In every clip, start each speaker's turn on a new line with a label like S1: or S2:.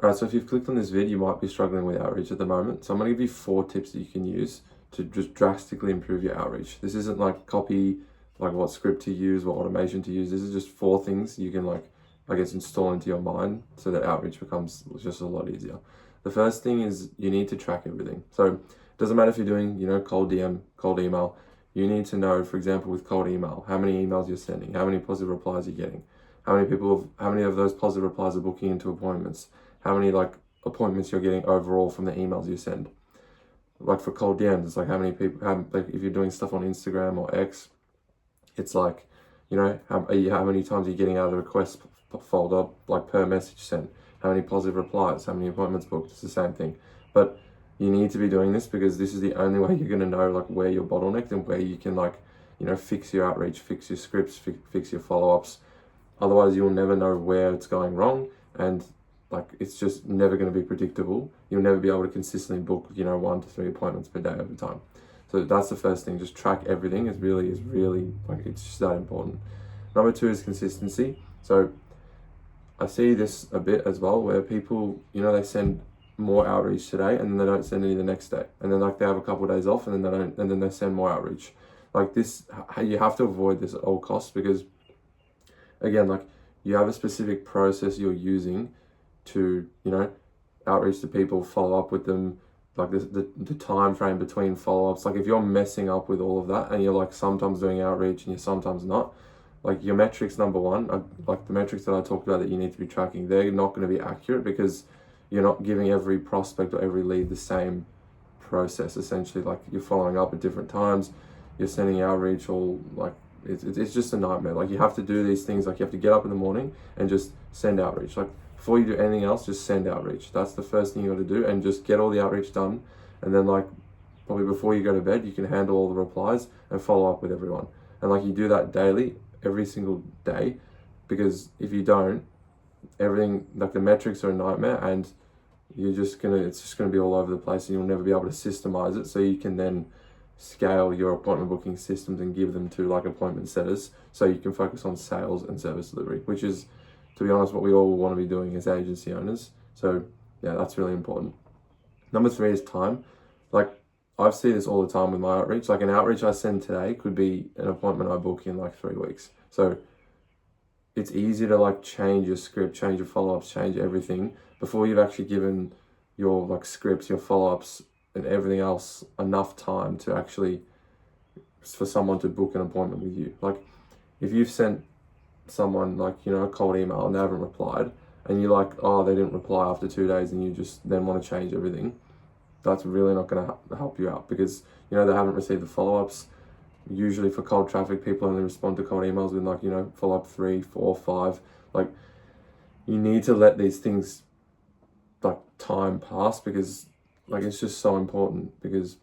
S1: Alright, so if you've clicked on this vid, you might be struggling with outreach at the moment. So I'm going to give you 4 tips that you can use to just drastically improve your outreach. This isn't like copy, like what script to use, what automation to use. This is just 4 things you can install into your mind so that outreach becomes just a lot easier. The first thing is you need to track everything. So it doesn't matter if you're doing, cold DM, cold email. You need to know, for example, with cold email, how many emails you're sending, how many positive replies you're getting, how many of those positive replies are booking into appointments, how many appointments you're getting overall from the emails you send. Like for cold DMs, it's like how many people if you're doing stuff on Instagram or X, it's how many times you're getting out of the request folder, like per message sent, how many positive replies, how many appointments booked. It's the same thing. But you need to be doing this because this is the only way you're going to know where you're bottlenecked and where you can fix your outreach, fix your scripts, fix your follow-ups. Otherwise you'll never know where it's going wrong, and it's just never going to be predictable. You'll never be able to consistently book 1 to 3 appointments per day over time. So that's the first thing. Just track everything. Is really it's just that important. Number 2 is consistency. So I see this a bit as well, where people they send more outreach today and then they don't send any the next day, and then they have a couple of days off and then they don't, and then they send more outreach. You have to avoid this at all costs, because again, you have a specific process you're using to outreach to people, follow up with them, the time frame between follow-ups. If you're messing up with all of that and you're sometimes doing outreach and you're sometimes not, your metrics, number one, the metrics that I talked about that you need to be tracking, they're not going to be accurate because you're not giving every prospect or every lead the same process. Essentially, you're following up at different times, you're sending outreach it's just a nightmare. You have to do these things. You have to get up in the morning and just send outreach. Before you do anything else, just send outreach. That's the first thing you got to do, and just get all the outreach done. And then probably before you go to bed, you can handle all the replies and follow up with everyone. And you do that daily, every single day, because if you don't, everything, the metrics are a nightmare, and it's just gonna be all over the place, and you'll never be able to systemize it so you can then scale your appointment booking systems and give them to appointment setters so you can focus on sales and service delivery, which is, to be honest, what we all want to be doing as agency owners. So yeah, that's really important. Number 3 is time. I see this all the time with my outreach. An outreach I send today could be an appointment I book in 3 weeks. So it's easy to change your script, change your follow-ups, change everything before you've actually given your scripts, your follow-ups and everything else enough time to actually, for someone to book an appointment with you. If you've sent someone a cold email and they haven't replied, and you're oh, they didn't reply after 2 days, and you just then want to change everything, that's really not going to help you out, because they haven't received the follow-ups. Usually for cold traffic, people only respond to cold emails with follow-up 3, 4, 5. You need to let these things time pass, because it's just so important, because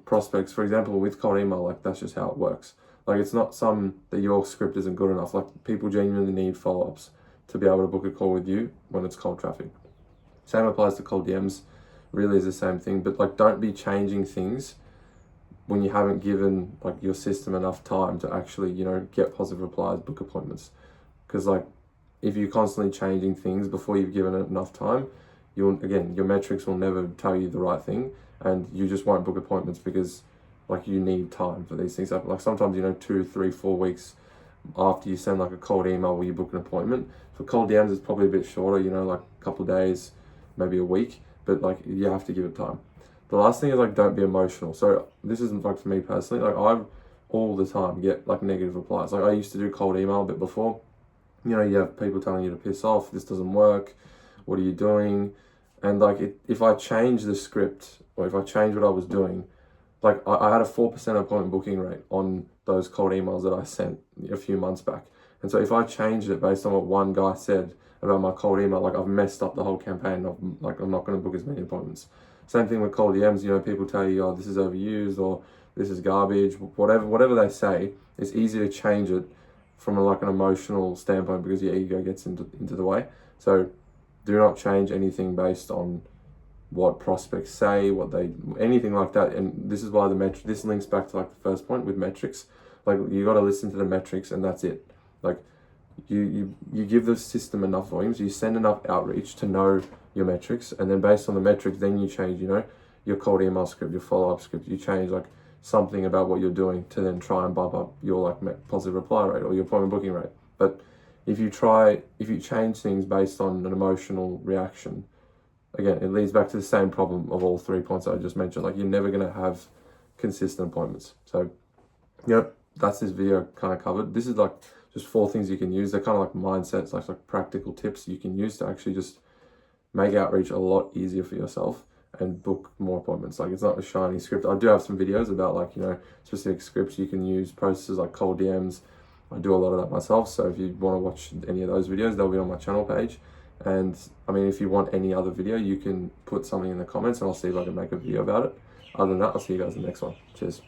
S1: prospects, for example, with cold email, that's just how it works. It's not that your script isn't good enough. People genuinely need follow-ups to be able to book a call with you when it's cold traffic. Same applies to cold DMs. Really is the same thing. But don't be changing things when you haven't given your system enough time to actually get positive replies, book appointments. Because if you're constantly changing things before you've given it enough time, your metrics will never tell you the right thing, and you just won't book appointments because you need time for these things to happen. Sometimes 2, 3, 4 weeks after you send a cold email where you book an appointment. For cold DMs, it's probably a bit shorter, a couple of days, maybe a week, but you have to give it time. The last thing is don't be emotional. So this isn't for me personally. I all the time get negative replies. I used to do cold email a bit before. You have people telling you to piss off, this doesn't work, what are you doing? And if I change the script, or if I change what I was doing, I had a 4% appointment booking rate on those cold emails that I sent a few months back. And so if I changed it based on what one guy said about my cold email, I've messed up the whole campaign. I'm not going to book as many appointments. Same thing with cold DMs. People tell you, oh, this is overused, or this is garbage, whatever they say. It's easy to change it from an emotional standpoint, because your ego gets into the way. So do not change anything based on what prospects say, anything like that. And this is why this links back to the first point with metrics. You got to listen to the metrics, and that's it. You give the system enough volumes, you send enough outreach to know your metrics, and then based on the metrics, then you change, you know, your cold email script, your follow-up script. You change like something about what you're doing to then try and bump up your like positive reply rate or your appointment booking rate. But if you change things based on an emotional reaction, again, it leads back to the same problem of all 3 points I just mentioned. Like, you're never going to have consistent appointments. So, yep, that's this video kind of covered. This is like just 4 things you can use. They're kind of like mindsets, like practical tips you can use to actually just make outreach a lot easier for yourself and book more appointments. Like, it's not a shiny script. I do have some videos about like, you know, specific scripts you can use, processes like cold DMs. I do a lot of that myself. So if you want to watch any of those videos, they'll be on my channel page. And I mean, if you want any other video, you can put something in the comments and I'll see if I can make a video about it. Other than that, I'll see you guys in the next one. Cheers.